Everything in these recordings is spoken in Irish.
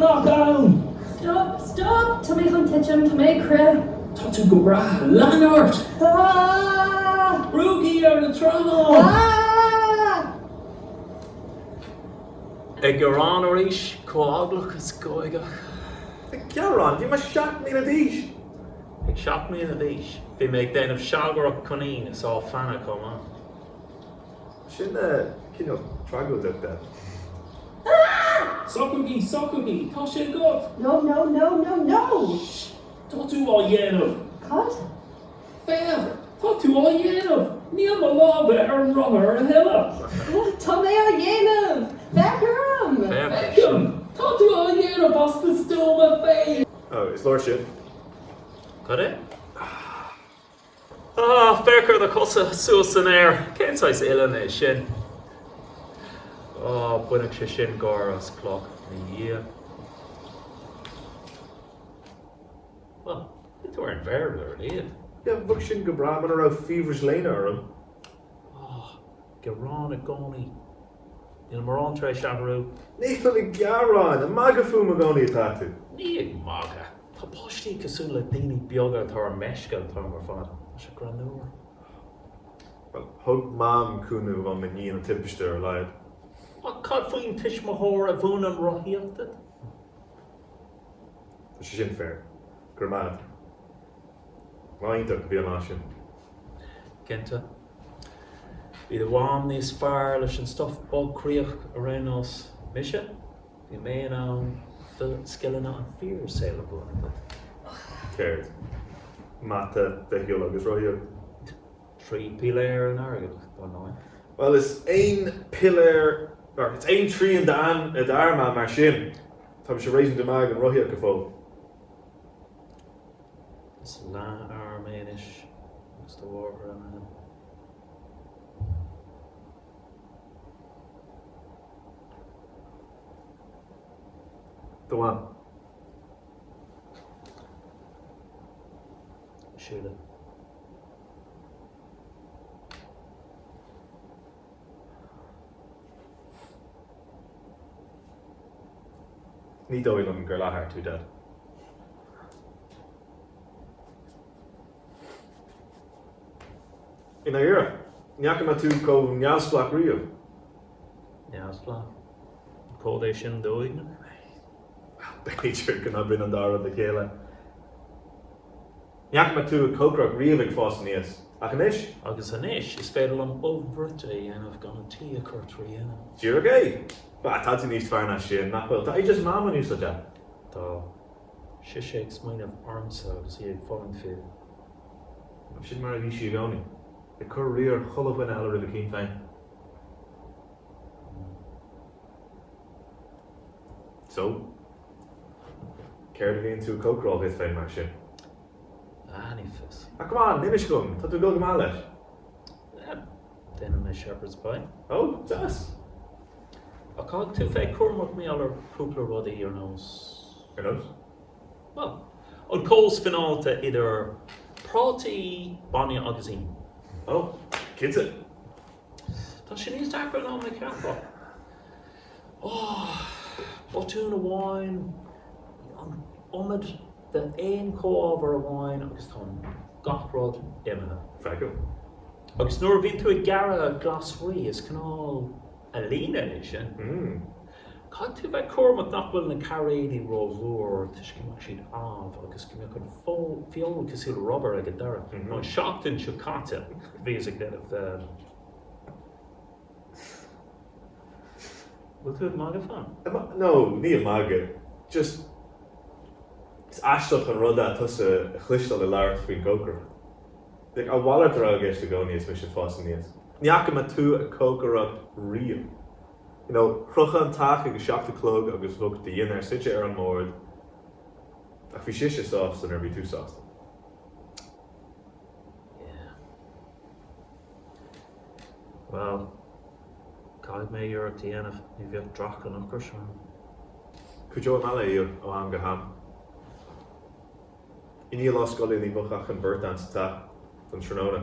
an nach down. Stop! Tá mé chun titim, tá mé cre. Tá tú go bra, Leonard. Rúgi ar na tránó. Ag Garán ar is, cóaglach is goige. Garán, bhí mar seach mí na díis. Ag seach mí na díis. Bhí méid déanamh seagarach conín is á fanna comá. Sin cinál tragó de. Socugi, tá sé god. No. Tá tú á dhéanamh. Cad? Fair, tá tú á dhéanamh. Níl má lábh ar an runner ar heile. Tá mé a dhéanamh. Beckham! Beckham, tá tú á dhéanamh as na stóma féin. Oh, is Lord sin. Got it? Faircar the cosa suas an air. Can't I say Ilana shin? Buineach sé sin gár as cloch na dhé. Well, tú ar an bhéir líad. Yeah, bhug sin go bra man ar feverish léine arm. Garán a gcónaí. Níl mar an tre seaharú. Níl ag Garán, a magafú a gcónaí atá tú. Ní ag maga. Tá páistí cosú le daoine beaga tar an meisce tar mar fad. Se granúir. Well, thug mám cúnú bhán man níon an timpiste ar leid. Cad faoin tuis móthóir a bhún an roiíochta? Tá sé sin fér. Gur mad. Láintach bhí an sin. Cinnte. Bhí do bháim níos fearr leis an stuff bogcríoch a rénos mise. Bhí mé an skillanna an fear saoile bhna. Céird. Mata bheithiúil agus roiíoch. Trí piléir an airgad don náid. Well, is ein pillar, or it's ein tree in the arma mar sin. Tá sé rééis de mag an roiíoch go fó. Is lá arméis agus do bhór an The one. siúla. Ní dóigh an gur láthair tú dead. Ina ira, neacham tú có neamsplach riamh. Neamsplach. Códéis sin dóigh. Beidir gona bin an dara de chéile. Neacham tú a cócrach riamh ag fás níos. Ach an isis? Agus an isis is féidir an óbrute anamh gan an tí a chuirtrí anam. Díra gé? Ba, tá tú níos fearna sin, nachfuil, tá just máma níos aide. Tá sé smaoinmh armsa agus í ag fáin féin. Sin mar a bhí si gánaí. I chur riar cholamhaine eile rih a cín féin. So, céir a bhíonn tú cócráil bhíos féin mar sin. Ní fis. Come on, nimis gom, tá tú go go máis leis. Déanam na shepherd's pie. Oh, das. A cág tú fé cuairmach mé ar cúpla rudaí ar nós. Ar nós? Well, an cós finálta idir prátaí baine agus ín. Oh, kinsa. Tá sin níos dacra ná na ceafa. Botún amháin, an omid de éon cóábhar amháin agus tá gachrád imime. Feicil. Agus nuair bhíonn tú ag gara glasrí is cinál a lína é sin. Cad tú bheith cuairmach nach bhfuil na caréidí rómhór tuis go mar siad agus go mbeadh chun fiol cosúil rubber ag an dara. Ná seachtain siú cáte bhíos ag déanamh bhfuil tú ag mága fan? No, ní a mága. Just is aisteach an rudá tusa a chluisteáil le leir faoin cócra. Like, a bhhailart ar a gceist a gcónaí is mis sin fása níos. Neacham tú a cócarach riamh. You know, chrucha an tacha go seachta clog agus bhug de dhéanaar site ar an mór ach bhí siise sásta ar bhí tú sásta. Well, cad mé dúirt dhéanamh ní bheadh drach an ochar seán. Cúteó meile íor ó an go ham. Iní láscoilí ní bhuachach an bhirt an sa an tróna.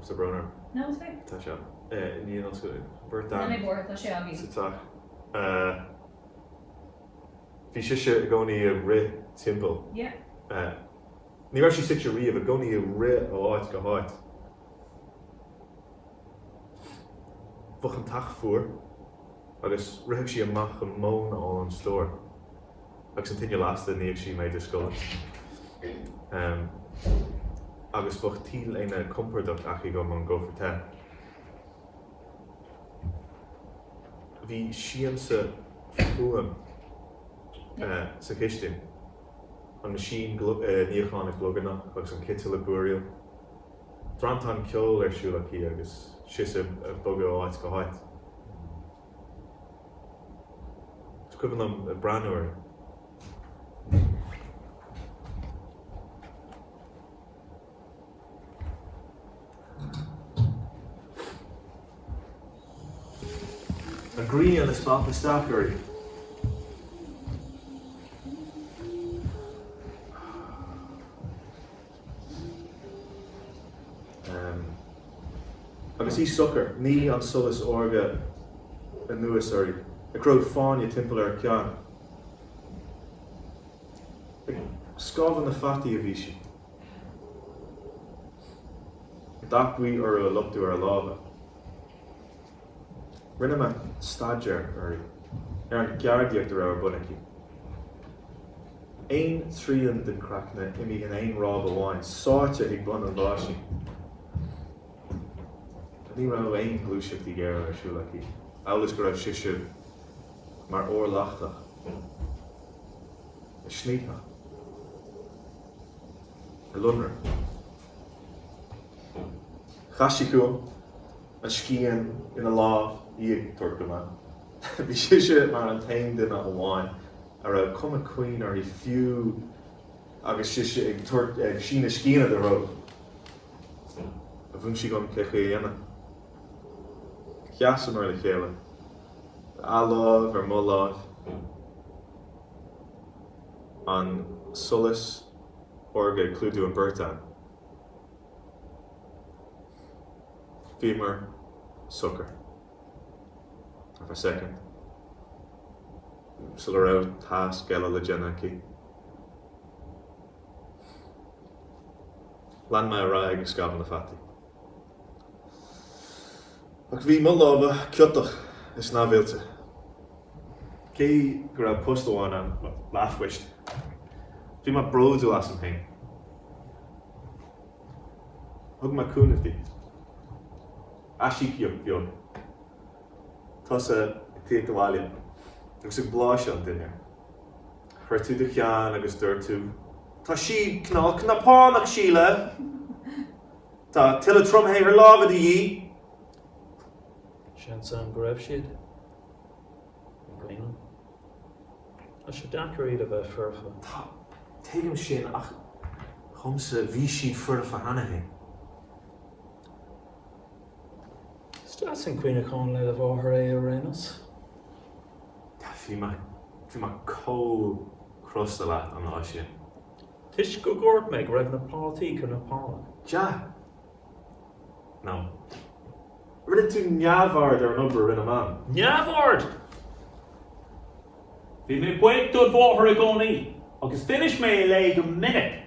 Sa bronar. No, it's fine. Tá se. Iní láscoilí. Bert Na Dan. mé bor tá sé a bhí. Sitach. Bhí siise gcónaí a ri timppel. Yeah. Ní raibh sí sit riamh a gcónaí a ri ó áit go háit. Bhuch an tach fuair agus rithigh sí amach an món ó an stór. Agus an tinne lásta níag sí méid a scoil. Agus bhuch tíl éine compordach achi go an gofar te. Bhí siamsa fuam sa chistin. An machine níocháinnig gloganach agus an kittle a burial. Drantan ceol siúlaí agus sis a bugad ó áit go háit. Scuban am a branúir. A green is spot the staffery. Agus í sucker, ní an solas orga a nuas orí. A crowd fáinne timppel ar ceann. Scábhan na fatí a bhí sí. Dachbhuí ar a luchtú ar lába. Rinne me stadjar orí. Ar an geardiacht ar bunaí. Ein trían den crachna imi in ein ráb a bháin, sáte ag bun an bháisí. Ní ra ein glúiseach í ggéir ar siúlaí. Álas go raibh siise mar ór lachtach. A sníthach. A lunra. Chasicú a scían ina lá íag tuircama. Bhí siise mar an tain duine a bháin ar a cuma cuoin ar I fiú agus siise ag sína scíana de ró. A bhain si gom cecha dhéana. Ceasan ar le chéile. A láh ar mó láh. An solas orga clúdú an Bertan. Femur, sucker. For a second. Sullarau tas gela legenaki. Lan mai ra ag scaban na fati. Ach bhí mo lába ciotach is ná bhéilte. Cé gur raibh postáin an láthhuist. Bhí má bródú as an hain. Thug má cúnachtí. Así ciog bheog. Tása tí go bhhaile. Agus ag bláise an duine. Chuir tú de cheann agus dúir tú. Tá sí cnál cnapánach síle. Tá tuile tromthe ar lábhad í. Sean san go raibh siad. Gainan. A sé dacaríad a bheith furfa. Tá tuigim sin ach chumsa bhí siad furfa hanathe. Stas an cuioine chun le a bháthar é a rénas. Bhí má có crosta leat an lá sin. Tis go gort me go raibh na pátí chu na pála. Ja. No. Rinne tú neamhhard ar an obair rinne man. Neamhard! Bhí mé buictú bháthar a gcónaí, agus dunis mé le go minic.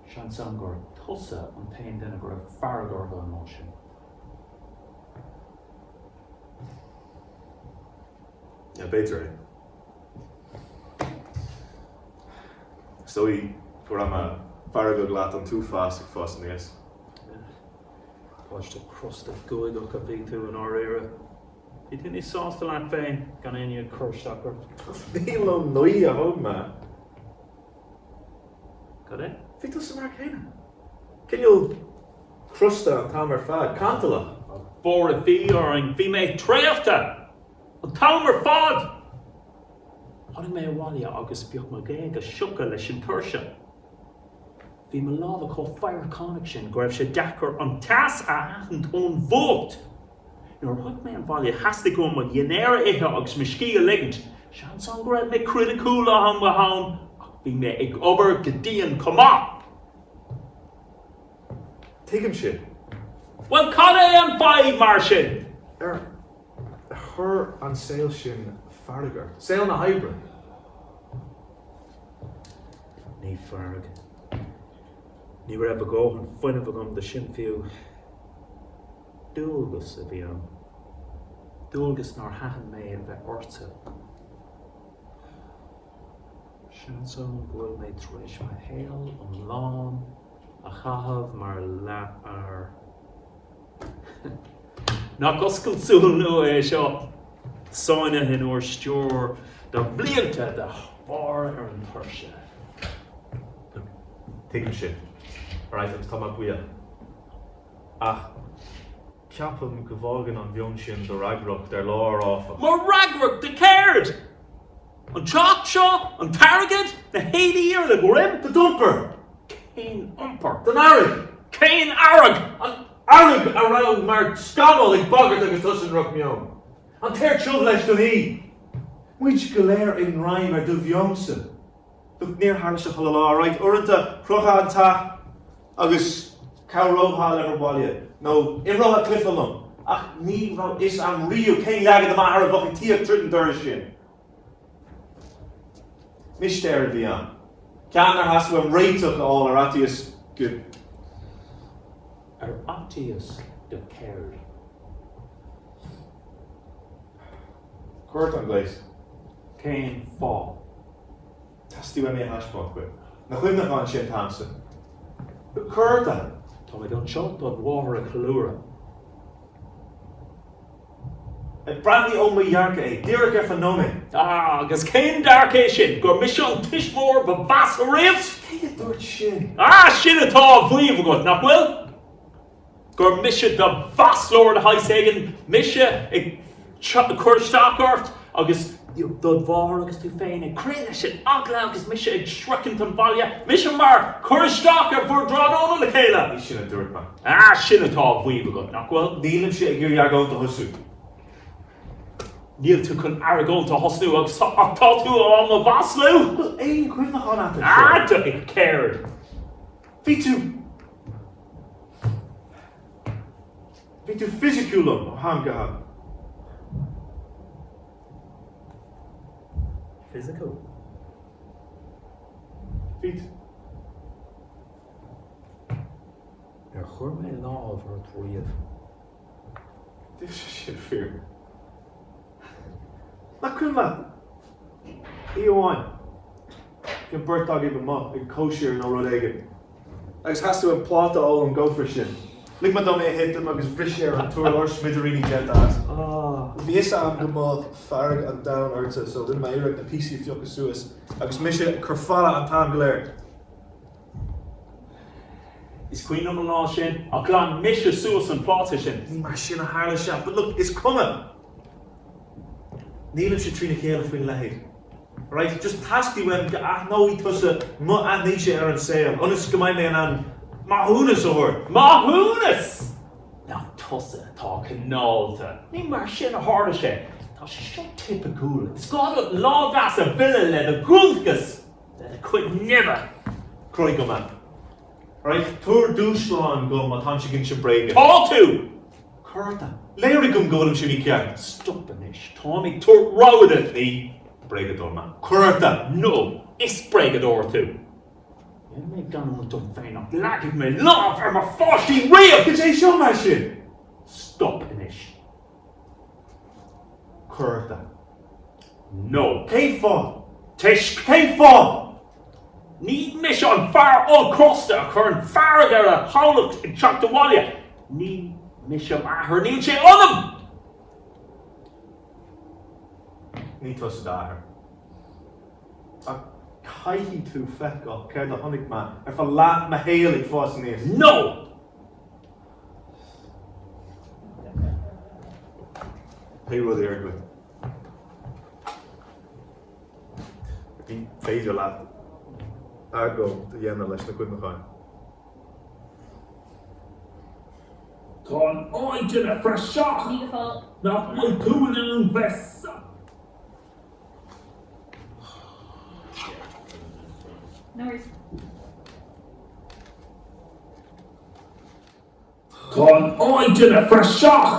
Sean san gur tusa an tain duine go raibh faragortha an lá sin. Ja, beter hè. Stóí go raibh a faragad leat an tú fás ag fás níos. Páiste crosta goig go bhí tú an áréire. Bhí tú ní sásta leat féin gan aine chuirseachar. Bhí lo nuí a thug me. Go é? Bhí tú sa mar chéine. Cinneal crusta an tamar fad, cantala. Bór a bhí oring, bhí mé tréachta! An tamar fad! Thnig mé bháile agus beag mo géag a siúca leis sin tuirse. Bhí me lábha có fear cánic sin go raibh sé deachar an tas a hathant ón bhót. Nuair thug mé an bháile heasta go mo dhéanéire ithe agus me scí a ligint. Sean san go raibh mé criticúla ham go ham ach bhí mé ag obair go dtíon comá. Tuigim sin. Well, cad é an fáid mar sin? chur an sail sin farragar. Sail na hybrid. Ní farg. Ní raibh a go an foiineh agam de sin fiú. Dúlgus a bhí an. Dúlgus nar hahan mé a bheith orta. Sin son bhfuil mé tréis ma héal an lán a chahabh mar le ar. Ná goscail súil nua é seo. Sáine hin or stúr de blianta de bhar ar an thuirse. Take him shit. Alright, let's come up with you. Ach, ceapam go bhágan an bheon sin do ragrach der lár áfa. Mar ragrach de caird! An chalk seo, an target, the Haiti or the grim, The dumper! Cain umper, The narrig! Cain arag, An arrig around mar scamal ag boggart agus tusin rock meon. An teir chub leis do hí. Muid go léir in rhyme ar do bheonsa. Look near Harnish of Halala, right? Uranta, Crocha and Ta, Agus, Cowroha, Leverwalia. No, in Roha Cliffalum. Ach, ni ro is am Rio, King Lag the Mahara, fucking Tia Triton Durshin. Mishter Vian. Canner has to rate of all Aratius good. Aratius de caird. Court on Glaze. Cain fall. Tasty when me hashbot with. Na chuimhne gan sin Thompson. Curta. Tá mé don shot od water a calura. A brandy on my yarka, Derek Fanome. Agus Cain darké sin, gur mission tishmore ba vas a rifts. Take it, Dort Shin. Sin atá bhuiomh agat, nach bhfuil? Gur mise de vas lord Heisagan, mise ag chuirsteachart, agus dod bhar agus tú féin ag créine sin agla agus mise ag shricin tan bhaile, mise mar chuirsteachar for drádóna le chéile. He should have dirt man. Sin atá bhuiomh agat, nach bhfuil? Neil and shit, you're going to Husu. Níl tú chun aragónta hosnú agus tá tú am a bhaslú? Well, ain't Quinn on at Do ag caird. V2 physiculum of Hamgahab. Physical. Feet. Chur mé lámh ar tríomh. This is shit fear. Not cool man. E1. Can birth dog even more in kosher no rodega. I just has to applaud the all and go for shit. Lig my dummy hit them agus brisher and tour or smithereeny jet ass. Viesa am gumma farg and down urta so then my erect the PC fioca suis. Agus misha kerfala and tam glare. Is Queen of the Law sin, a glán mise suas an pláta sin. Ní mar sin a hála seach, but look, it's coming. Nílim sé trína chéile faoin lehéid. Right, just tasty when no he tusa mu an níse ar an sail. Unas go mai man an mahunas over. Mahunas! Ná tusa atá canálta. Ní mar sin a háda sé. Tá sé seo typical. It's got a lágas a villa le a gulgas. That could never. Croy go man. Right, tour douchlan go ma tan sigin sin brega. Tá tú! Curta. Léir gum go am sin cean. Stop an ish. Tommy tú ráda ní. Bregador man. Curta, no. Is bregador tú. Ég mé gan an dom féin ach lagig mé láf ar mar fáistí riamh. Get a show man sin. Stop an ish. Curta. No. Céim fá. Tish. Céim fá. Ní mis an far all crosta chur an far ar a howlach in Choctawalia. Ní mis am ahar níl sé onam. Ní tusa dáhar. A caihi tú fecha ceir do honnig man ar fa láth ma héalaigh fás níos. No. Pé rud ar go. Bhí féidir láth. Go de dhéanana leis na cuimacháin. Tá an áideal a freiseach Ní go fáil. nach bhfuil túin an bhesa. No worries. Tá an áideal a freiseach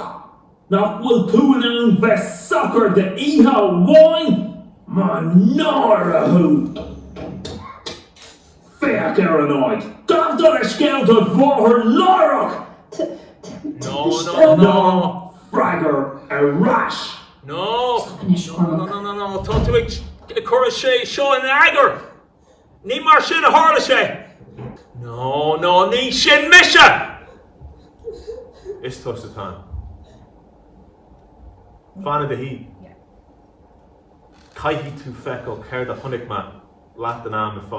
Nach bhfuil tú an ann bheith soccer de ihe bháin, má nárathú. Féach ar an áid, gabhdar a scéalta bhórthar lárach. No. Fragger a rash. No. Tá tú ag cur sé seo an agar. Ní mar sin a hála sé. No, ní sin mise. Is tos atá. Fanna de hí. Caithí tú feicil céir a thunig ma leat an am a fá.